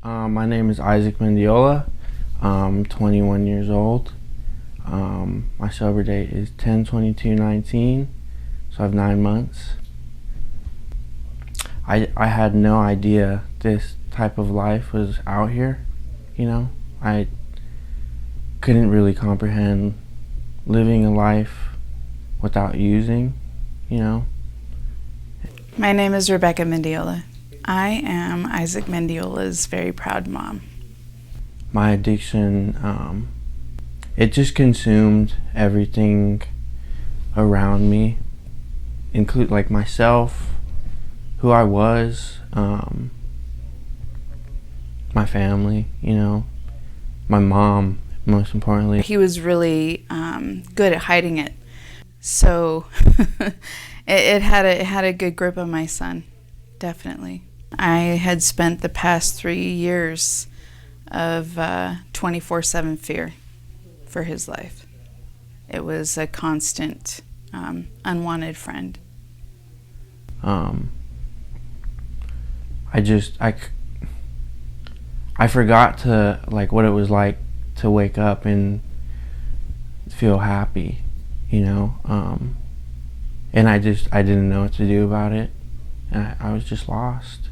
My name is Rebecca Mendiola. I'm 21 years old. My sober date is 10/22/19, so I have 9 months. I had no idea this type of life was out here, you know. I couldn't really comprehend living a life without using, you know. My name is Rebecca Mendiola. I am Isaac Mendiola's very proud mom. My addiction, it just consumed everything around me, include like myself, who I was, my family, you know, my mom, most importantly. He was really good at hiding it, so it had a good grip on my son, definitely. I had spent the past 3 years of 24/7 fear for his life. It was a constant, unwanted friend. I forgot to like what it was like to wake up and feel happy, you know. And I didn't know what to do about it, and I was just lost.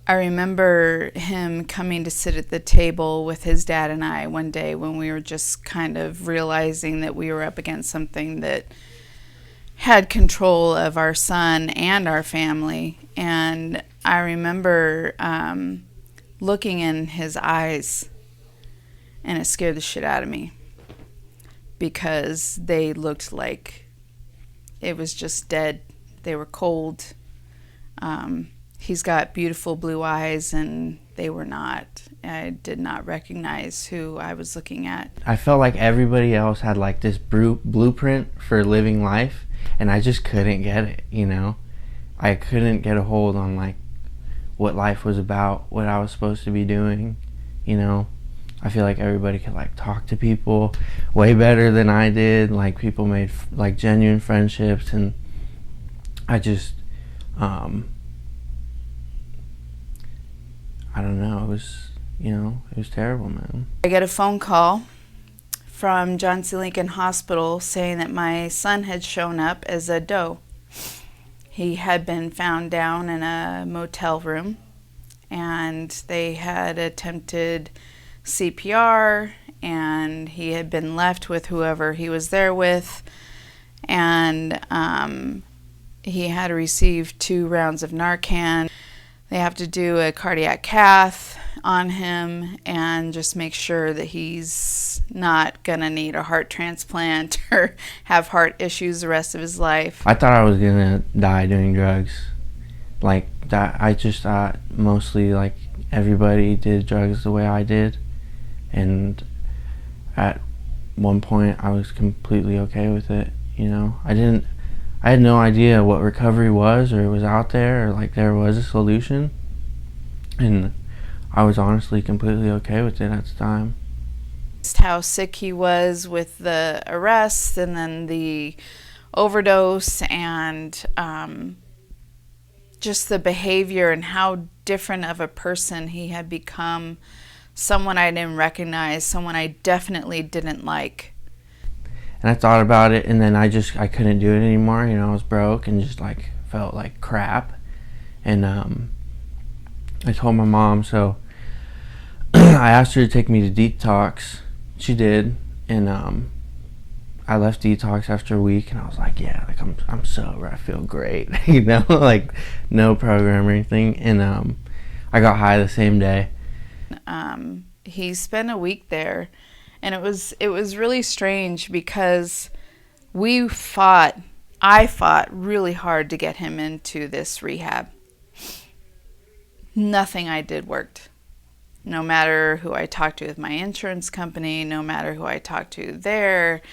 I remember him coming to sit at the table with his dad and I one day when we were just kind of realizing that we were up against something that had control of our son and our family. And I remember looking in his eyes, and it scared the shit out of me because they looked like it was just dead. They were cold. He's got beautiful blue eyes, and they were not. I did not recognize who I was looking at. I felt like everybody else had like this blueprint for living life, and I just couldn't get it, you know. I couldn't get a hold on like what life was about, what I was supposed to be doing, you know. I feel like everybody could like talk to people way better than I did. Like people made like genuine friendships, and I just I don't know, it was, you know, it was terrible, man. I get a phone call from John C. Lincoln Hospital saying that my son had shown up as a doe. He had been found down in a motel room, and they had attempted CPR, and he had been left with whoever he was there with, and he had received 2 rounds of Narcan. They have to do a cardiac cath on him and just make sure that he's not gonna need a heart transplant or have heart issues the rest of his life. I thought I was gonna die doing drugs. Like that, I just thought mostly like everybody did drugs the way I did, and at one point I was completely okay with it, you know. I had no idea what recovery was, or it was out there, or like there was a solution, and I was honestly completely okay with it at the time. Just how sick he was with the arrest and then the overdose, and just the behavior and how different of a person he had become. Someone I didn't recognize, someone I definitely didn't like. And I thought about it, and then I couldn't do it anymore, you know. I was broke and just like felt like crap, and I told my mom, so I asked her to take me to detox. She did, and I left detox after a week, and I was like, yeah, like I'm sober, I feel great, you know, like no program or anything, and I got high the same day. He spent a week there, and it was really strange because I fought really hard to get him into this rehab. Nothing I did worked. No matter who I talked to with my insurance company, no matter who I talked to there.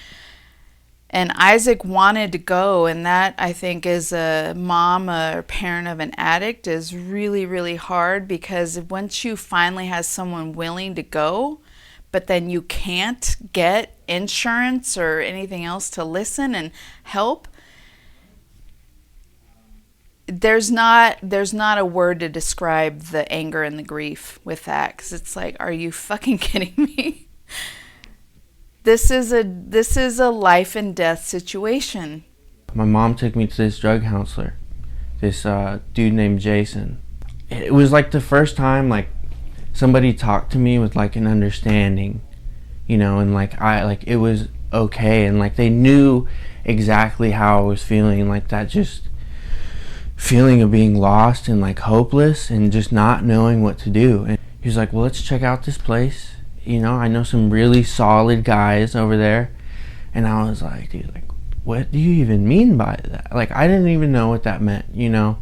And Isaac wanted to go, and that, I think, as a mom or parent of an addict is really, really hard, because once you finally have someone willing to go, but then you can't get insurance or anything else to listen and help, there's not a word to describe the anger and the grief with that, because it's like, are you fucking kidding me? This is a life and death situation. My mom took me to this drug counselor, this dude named Jason. It was like the first time like somebody talked to me with like an understanding, you know, and like it was okay, and like they knew exactly how I was feeling, like that just feeling of being lost and like hopeless and just not knowing what to do. And he was like, well, let's check out this place, you know, I know some really solid guys over there. And I was like, dude, like, what do you even mean by that? Like, I didn't even know what that meant, you know.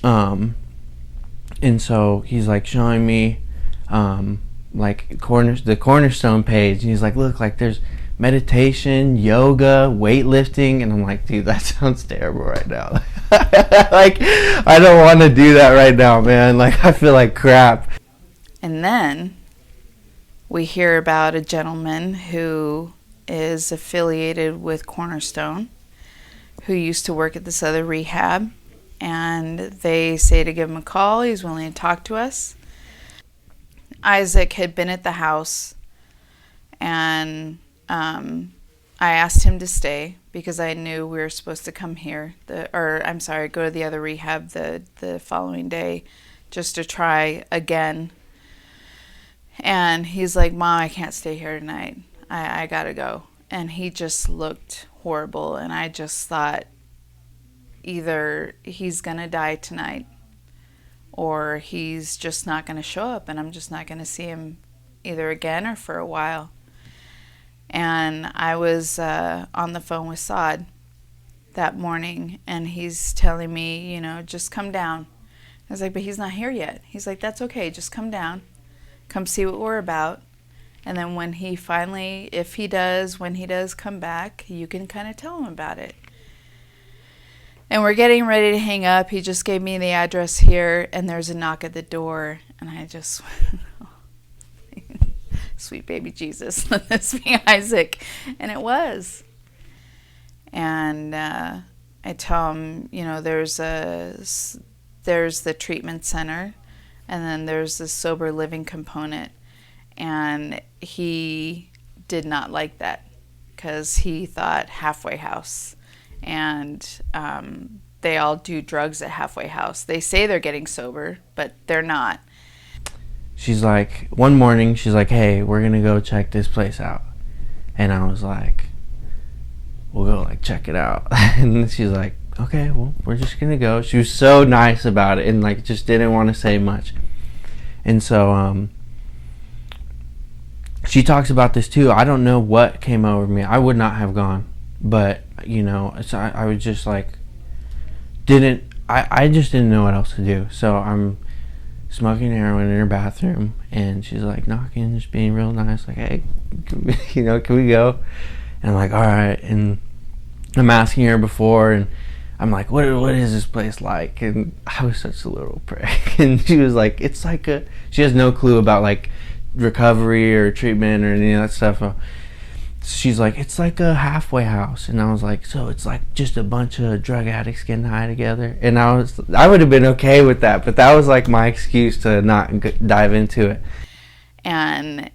And so he's like showing me like the Cornerstone page, and he's like, look, like there's meditation, yoga, weightlifting, and I'm like, dude, that sounds terrible right now. Like, I don't want to do that right now, man. Like, I feel like crap. And then we hear about a gentleman who is affiliated with Cornerstone, who used to work at this other rehab, and they say to give him a call. He's willing to talk to us. Isaac had been at the house, and I asked him to stay because I knew we were supposed to come here, go to the other rehab the following day just to try again. And he's like, Mom, I can't stay here tonight. I gotta go. And he just looked horrible, and I just thought, either he's gonna die tonight or he's just not gonna show up, and I'm just not gonna see him either again or for a while. And I was on the phone with Saad that morning, and he's telling me, you know, just come down. I was like, but he's not here yet. He's like, that's okay, just come down, come see what we're about. And then when he does come back, you can kind of tell him about it. And we're getting ready to hang up. He just gave me the address here, and there's a knock at the door. And I just, sweet baby Jesus, let this be Isaac. And it was. And I tell him, you know, there's the treatment center, and then there's the sober living component. And he did not like that because he thought halfway house. And they all do drugs at halfway house. They say they're getting sober, but they're not. She's like, one morning, she's like, hey, we're going to go check this place out. And I was like, we'll go like check it out. And she's like, okay, well, we're just going to go. She was so nice about it and like just didn't want to say much. And so she talks about this too. I don't know what came over me. I would not have gone. But, you know, so I was just like, I just didn't know what else to do. So I'm smoking heroin in her bathroom, and she's like knocking, just being real nice, like, hey, can we go? And I'm like, all right. And I'm asking her before, and I'm like, what is this place like? And I was such a little prick. And she was like, she has no clue about like recovery or treatment or any of that stuff. She's like, it's like a halfway house. And I was like, so it's like just a bunch of drug addicts getting high together? And I would have been okay with that, but that was like my excuse to not dive into it. And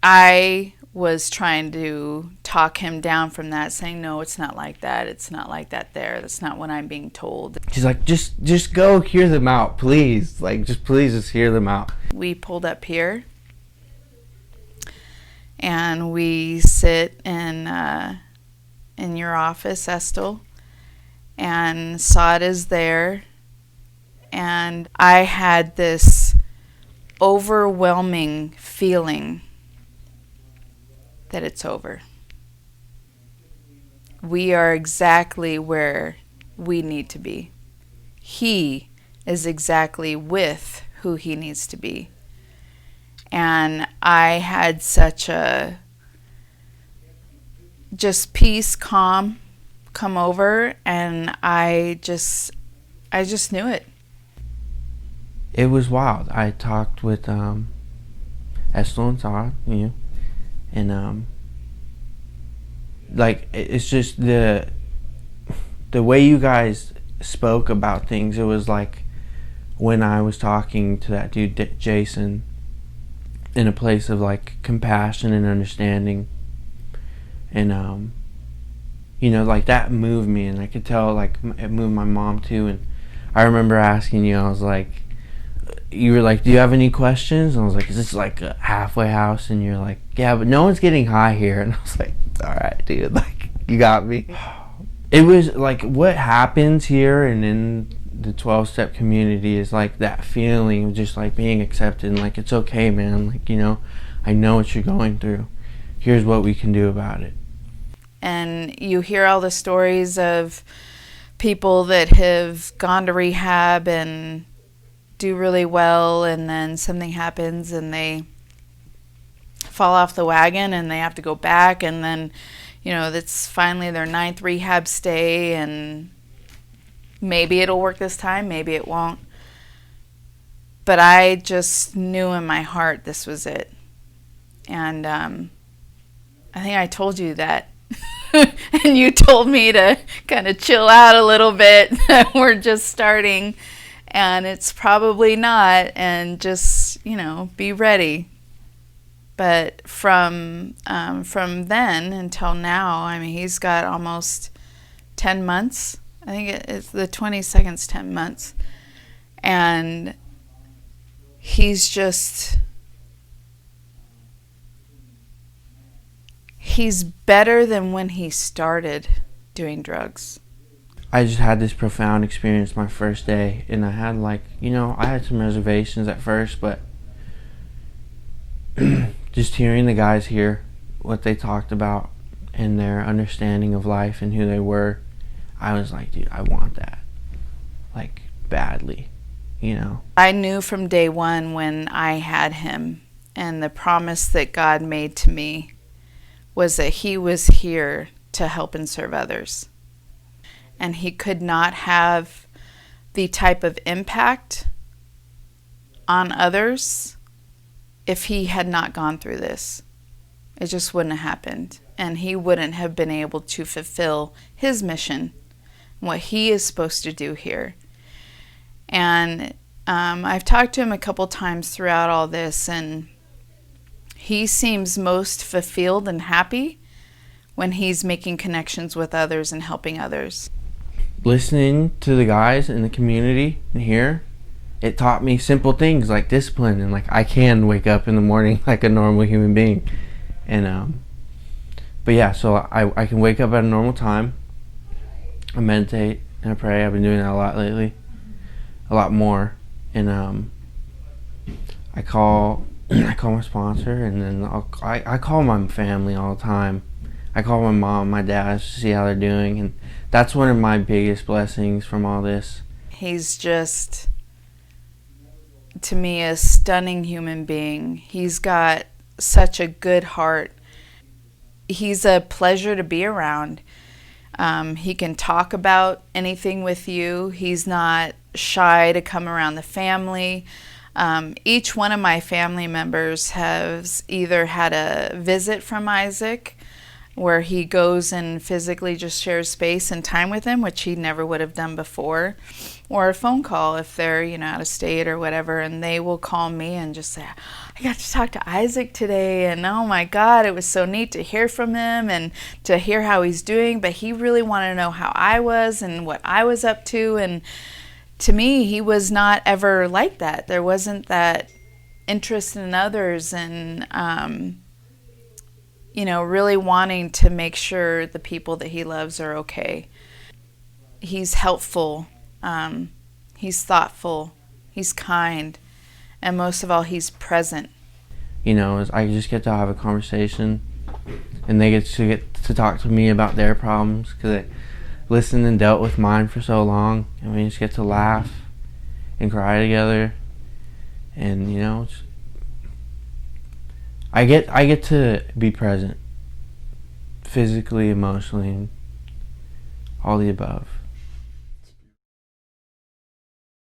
I was trying to talk him down from that, saying, no, it's not like that. It's not like that there. That's not what I'm being told. She's like, just go hear them out, please. Like, please just hear them out. We pulled up here. And we sit in your office, Estel, and Saad is there. And I had this overwhelming feeling that it's over. We are exactly where we need to be. He is exactly with who he needs to be. And I had such a just peace, calm come over, and I just knew it. It was wild. I talked with Estel and Saad, and like it's just the way you guys spoke about things. It was like when I was talking to that dude Jason in a place of like compassion and understanding, and like that moved me, and I could tell like it moved my mom too. And I remember asking you, I was like, you were like, do you have any questions? And I was like, is this like a halfway house? And you're like, yeah, but no one's getting high here. And I was like, all right, dude, like, you got me. It was like what happens here and in the 12-step community is like that feeling of just like being accepted and like, it's okay, man. Like, I know what you're going through. Here's what we can do about it. And you hear all the stories of people that have gone to rehab and do really well, and then something happens and they fall off the wagon and they have to go back, and then that's finally their 9th rehab stay, and maybe it'll work this time, maybe it won't. But I just knew in my heart this was it. And I think I told you that. And you told me to kind of chill out a little bit. We're just starting. And it's probably not, and just, be ready. But from then until now, I mean, he's got almost 10 months. I think it's the 22nd's 10 months. And he's better than when he started doing drugs. I just had this profound experience my first day, and I had I had some reservations at first, but just hearing the guys here, what they talked about and their understanding of life and who they were, I was like, dude, I want that, like, badly, I knew from day one when I had him, and the promise that God made to me was that he was here to help and serve others. And he could not have the type of impact on others if he had not gone through this. It just wouldn't have happened. And he wouldn't have been able to fulfill his mission, what he is supposed to do here. And I've talked to him a couple times throughout all this, and he seems most fulfilled and happy when he's making connections with others and helping others. Listening to the guys in the community and here, it taught me simple things like discipline, and like I can wake up in the morning like a normal human being. And but yeah, so I can wake up at a normal time. I meditate and I pray. I've been doing that a lot lately, a lot more. And I call my sponsor, and then I call my family all the time. I call my mom, my dad, to see how they're doing, and that's one of my biggest blessings from all this. He's just, to me, a stunning human being. He's got such a good heart. He's a pleasure to be around. He can talk about anything with you. He's not shy to come around the family. Each one of my family members has either had a visit from Isaac, where he goes and physically just shares space and time with him, which he never would have done before, or a phone call if they're, out of state or whatever, and they will call me and just say, I got to talk to Isaac today, and oh my God, it was so neat to hear from him and to hear how he's doing, but he really wanted to know how I was and what I was up to. And to me, he was not ever like that. There wasn't that interest in others, and really wanting to make sure the people that he loves are okay. He's helpful, he's thoughtful, he's kind, and most of all, he's present. I just get to have a conversation, and they get to talk to me about their problems, because I listened and dealt with mine for so long, and we just get to laugh and cry together, and I get to be present, physically, emotionally, all the above.